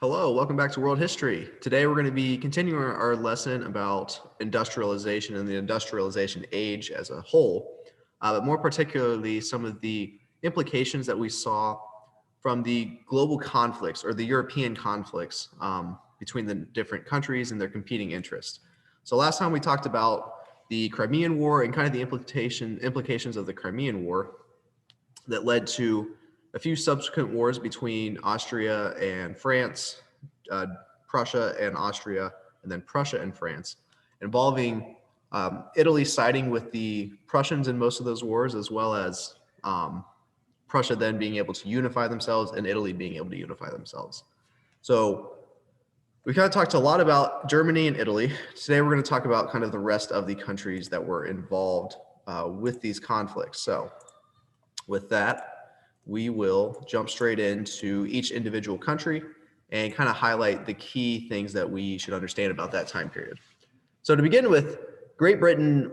Hello, welcome back to World History. Today we're going to be continuing our lesson about industrialization and the industrialization age as a whole, but more particularly some of the implications that we saw from the global conflicts or the European conflicts between the different countries and their competing interests. So last time we talked about the Crimean War and kind of the implications of the Crimean War that led to a few subsequent wars between Austria and France, uh, Prussia and Austria, and then Prussia and France, involving Italy siding with the Prussians in most of those wars, as well as Prussia then being able to unify themselves and Italy being able to unify themselves. So we kind of talked a lot about Germany and Italy. Today we're going to talk about kind of the rest of the countries that were involved with these conflicts. So with that, we will jump straight into each individual country and kind of highlight the key things that we should understand about that time period. So to begin with, Great Britain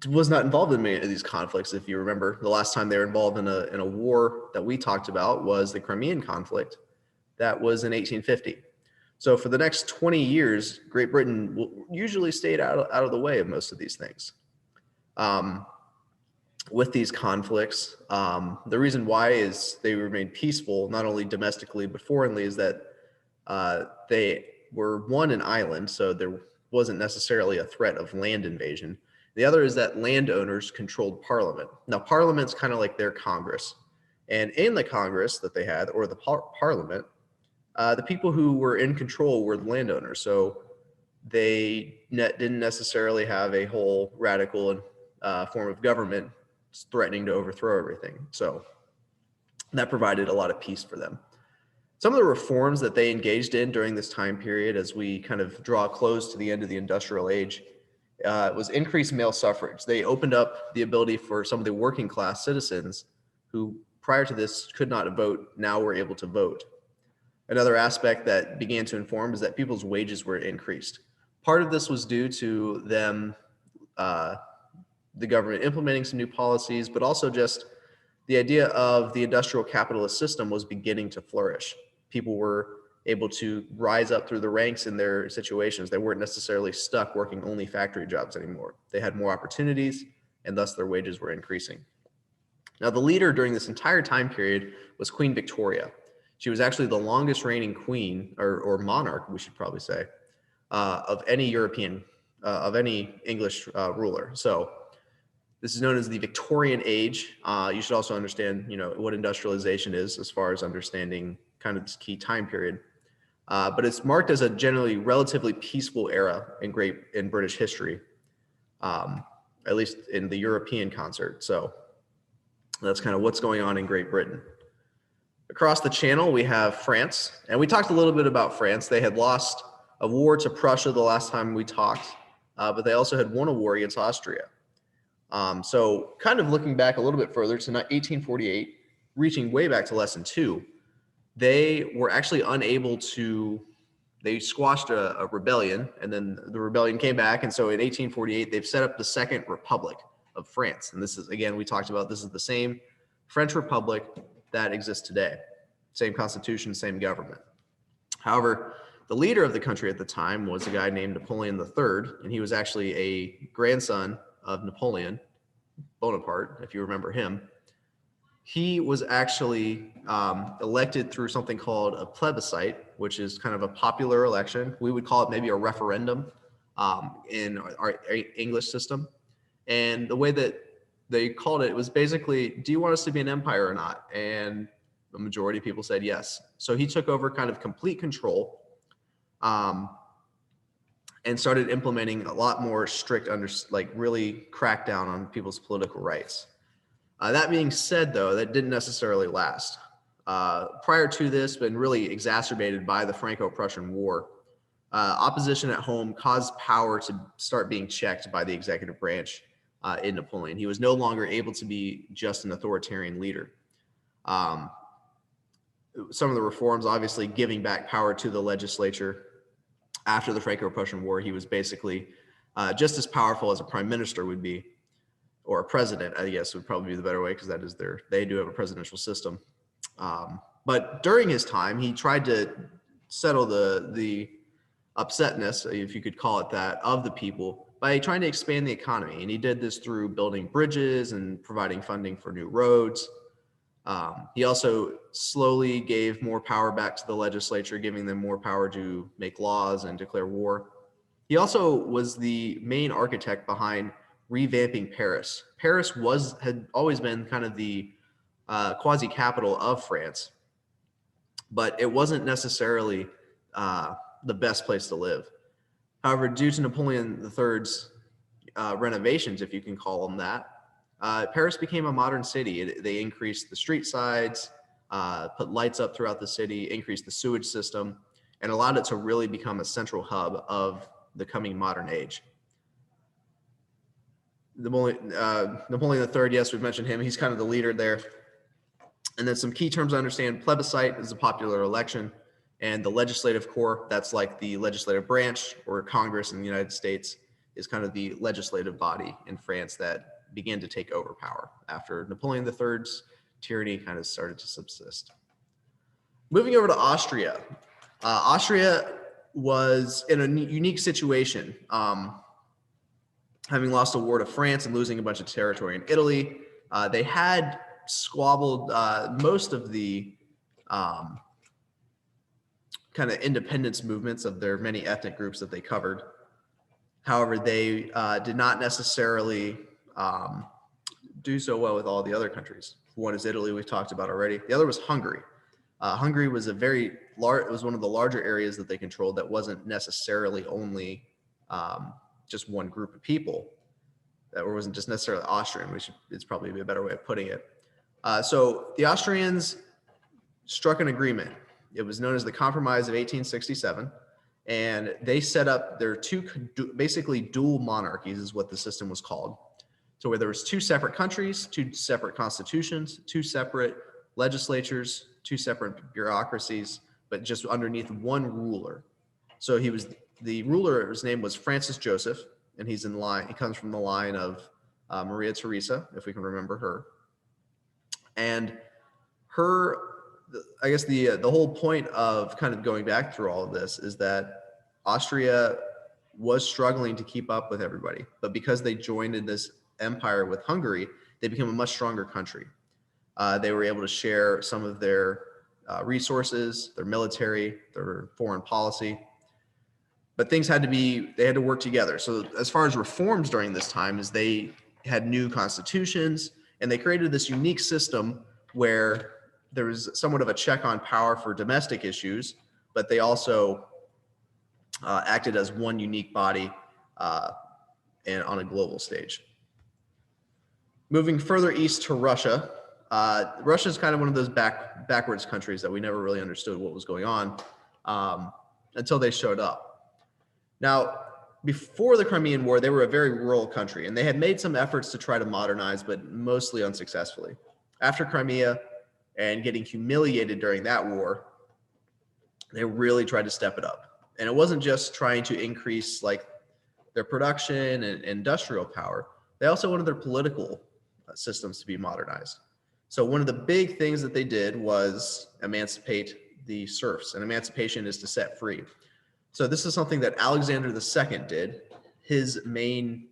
was not involved in many of these conflicts. If you remember, the last time they were involved in a war that we talked about was the Crimean conflict. That was in 1850. So for the next 20 years, Great Britain usually stayed out of the way of most of these things. With these conflicts, the reason why is they remained peaceful, not only domestically but foreignly, is that they were one, an island, so there wasn't necessarily a threat of land invasion. The other is that landowners controlled Parliament. Now, Parliament's kind of like their Congress, and in the Congress that they had, or the Parliament, the people who were in control were the landowners. So they didn't necessarily have a whole radical form of government threatening to overthrow everything. So that provided a lot of peace for them. Some of the reforms that they engaged in during this time period, as we kind of draw close to the end of the industrial age, was increased male suffrage. They opened up the ability for some of the working class citizens who prior to this could not vote, now were able to vote. Another aspect that began to inform is that people's wages were increased. Part of this was due to them, the government implementing some new policies, but also just the idea of the industrial capitalist system was beginning to flourish. People were able to rise up through the ranks in their situations. They weren't necessarily stuck working only factory jobs anymore. They had more opportunities, and thus their wages were increasing. Now, the leader during this entire time period was Queen Victoria. She was actually the longest reigning queen, or monarch, we should probably say, of any European, of any English ruler. So this is known as the Victorian age. You should also understand, what industrialization is as far as understanding kind of this key time period. But it's marked as a generally relatively peaceful era in British history, at least in the European concert. So that's kind of what's going on in Great Britain. Across the channel, we have France, and we talked a little bit about France. They had lost a war to Prussia the last time we talked, but they also had won a war against Austria. So kind of looking back a little bit further to 1848, reaching way back to lesson 2, they were actually unable to, they squashed a rebellion, and then the rebellion came back. And so in 1848, they've set up the Second Republic of France. And this is, again, we talked about, this is the same French Republic that exists today. Same constitution, same government. However, the leader of the country at the time was a guy named Napoleon III, and he was actually a grandson of Napoleon Bonaparte, if you remember him. He was actually elected through something called a plebiscite, which is kind of a popular election. We would call it maybe a referendum in our English system. And the way that they called it was basically, do you want us to be an empire or not? And the majority of people said yes. So he took over kind of complete control and started implementing a lot more strict, really crack down on people's political rights. That being said, though, that didn't necessarily last. Prior to this, been really exacerbated by the Franco-Prussian War. Opposition at home caused power to start being checked by the executive branch in Napoleon. He was no longer able to be just an authoritarian leader. Some of the reforms, obviously giving back power to the legislature. After the Franco-Prussian War, he was basically just as powerful as a prime minister would be, or a president, I guess would probably be the better way, because that is they do have a presidential system. But during his time, he tried to settle the upsetness, if you could call it that, of the people by trying to expand the economy. And he did this through building bridges and providing funding for new roads. He also slowly gave more power back to the legislature, giving them more power to make laws and declare war. He also was the main architect behind revamping Paris. Paris had always been kind of the quasi capital of France, but it wasn't necessarily the best place to live. However, due to Napoleon III's renovations, if you can call them that, Paris became a modern city. They increased the street sides, put lights up throughout the city, increased the sewage system, and allowed it to really become a central hub of the coming modern age. Napoleon III, yes, we've mentioned him. He's kind of the leader there. And then some key terms to understand: plebiscite is a popular election, and the legislative corps, that's like the legislative branch, or Congress in the United States, is kind of the legislative body in France that began to take over power after Napoleon III's tyranny kind of started to subsist. Moving over to Austria. Austria was in a unique situation, having lost a war to France and losing a bunch of territory in Italy. They had squabbled most of the kind of independence movements of their many ethnic groups that they covered. However, they did not necessarily do so well with all the other countries. One is Italy, we've talked about already. The other was Hungary. Hungary was it was one of the larger areas that they controlled that wasn't necessarily only just one group of people, that wasn't just necessarily Austrian, it's probably a better way of putting it. So the Austrians struck an agreement. It was known as the Compromise of 1867. And they set up their basically dual monarchies is what the system was called. So where there was two separate countries, two separate constitutions, two separate legislatures, two separate bureaucracies, but just underneath one ruler. So the ruler, his name was Francis Joseph, and he comes from the line of Maria Theresa, if we can remember her. And I guess the whole point of kind of going back through all of this is that Austria was struggling to keep up with everybody, but because they joined in this empire with Hungary, they became a much stronger country. They were able to share some of their resources, their military, their foreign policy, but they had to work together. So as far as reforms during this time, is they had new constitutions, and they created this unique system where there was somewhat of a check on power for domestic issues, but they also acted as one unique body and on a global stage. Moving further east to Russia. Russia is kind of one of those backwards countries that we never really understood what was going on until they showed up. Now, before the Crimean War, they were a very rural country, and they had made some efforts to try to modernize, but mostly unsuccessfully. After Crimea and getting humiliated during that war, they really tried to step it up. And it wasn't just trying to increase like their production and industrial power. They also wanted their political systems to be modernized. So one of the big things that they did was emancipate the serfs, and emancipation is to set free. So this is something that Alexander II did. His main,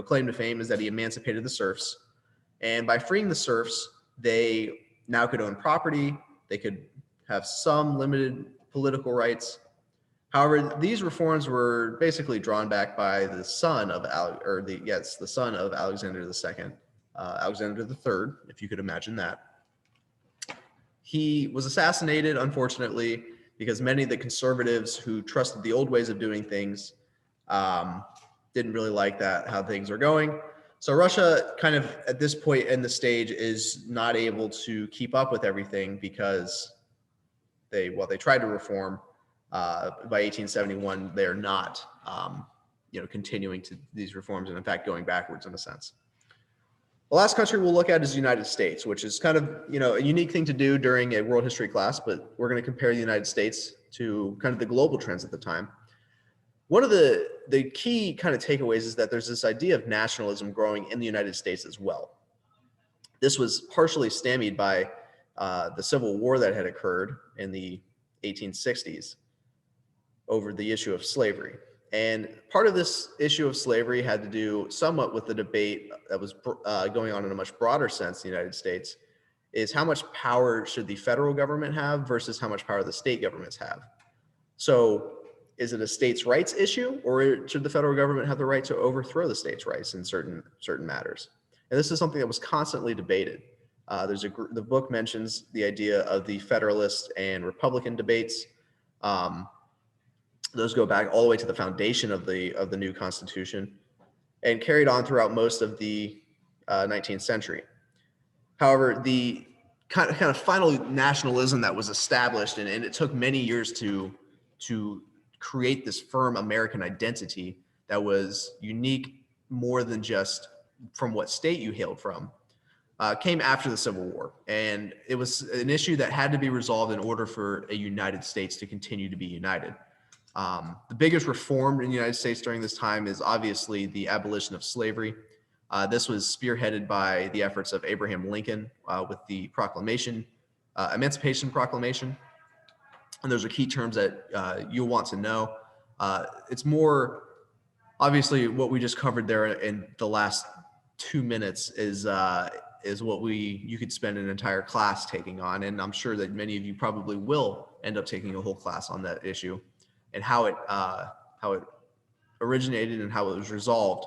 claim to fame is that he emancipated the serfs. And by freeing the serfs, they now could own property. They could have some limited political rights. However, these reforms were basically drawn back by the son of the son of Alexander II, Alexander III, if you could imagine that. He was assassinated, unfortunately, because many of the conservatives who trusted the old ways of doing things didn't really like how things are going. So Russia kind of at this point in the stage is not able to keep up with everything because they tried to reform. By 1871, they're not, continuing to these reforms, and in fact, going backwards in a sense. The last country we'll look at is the United States, which is kind of, a unique thing to do during a world history class, but we're going to compare the United States to kind of the global trends at the time. One of the key kind of takeaways is that there's this idea of nationalism growing in the United States as well. This was partially stymied by the Civil War that had occurred in the 1860s over the issue of slavery. And part of this issue of slavery had to do somewhat with the debate that was going on in a much broader sense in the United States, is how much power should the federal government have versus how much power the state governments have. So is it a states' rights issue, or should the federal government have the right to overthrow the states' rights in certain matters? And this is something that was constantly debated. The book mentions the idea of the Federalist and Republican debates. Those go back all the way to the foundation of the new Constitution and carried on throughout most of the 19th century. However, the kind of final nationalism that was established, and it took many years to create this firm American identity that was unique more than just from what state you hailed from, came after the Civil War. And it was an issue that had to be resolved in order for a United States to continue to be united. The biggest reform in the United States during this time is obviously the abolition of slavery. This was spearheaded by the efforts of Abraham Lincoln with the Emancipation Proclamation. And those are key terms that you'll want to know. It's more, obviously, what we just covered there in the last 2 minutes is what you could spend an entire class taking on. And I'm sure that many of you probably will end up taking a whole class on that issue and how it originated and how it was resolved.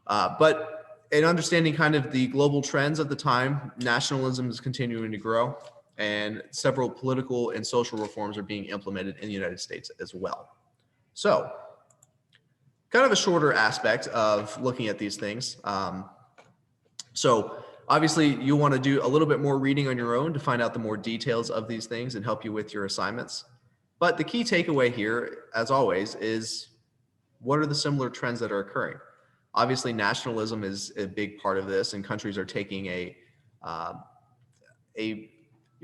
But in understanding kind of the global trends at the time, nationalism is continuing to grow, and several political and social reforms are being implemented in the United States as well. So kind of a shorter aspect of looking at these things. So obviously you'll want to do a little bit more reading on your own to find out the more details of these things and help you with your assignments. But the key takeaway here, as always, is what are the similar trends that are occurring? Obviously, nationalism is a big part of this, and countries are taking a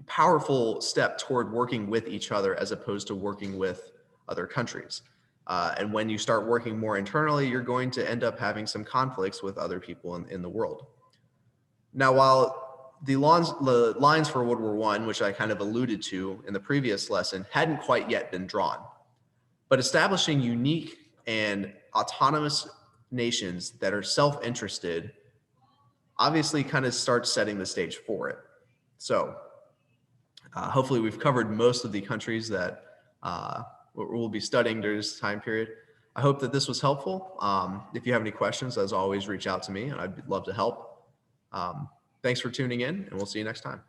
powerful step toward working with each other as opposed to working with other countries. And when you start working more internally, you're going to end up having some conflicts with other people in the world. Now, while the lines for World War I, which I kind of alluded to in the previous lesson, hadn't quite yet been drawn, but establishing unique and autonomous nations that are self-interested obviously kind of starts setting the stage for it. So hopefully we've covered most of the countries that we'll be studying during this time period. I hope that this was helpful. If you have any questions, as always, reach out to me and I'd love to help. Thanks for tuning in, and we'll see you next time.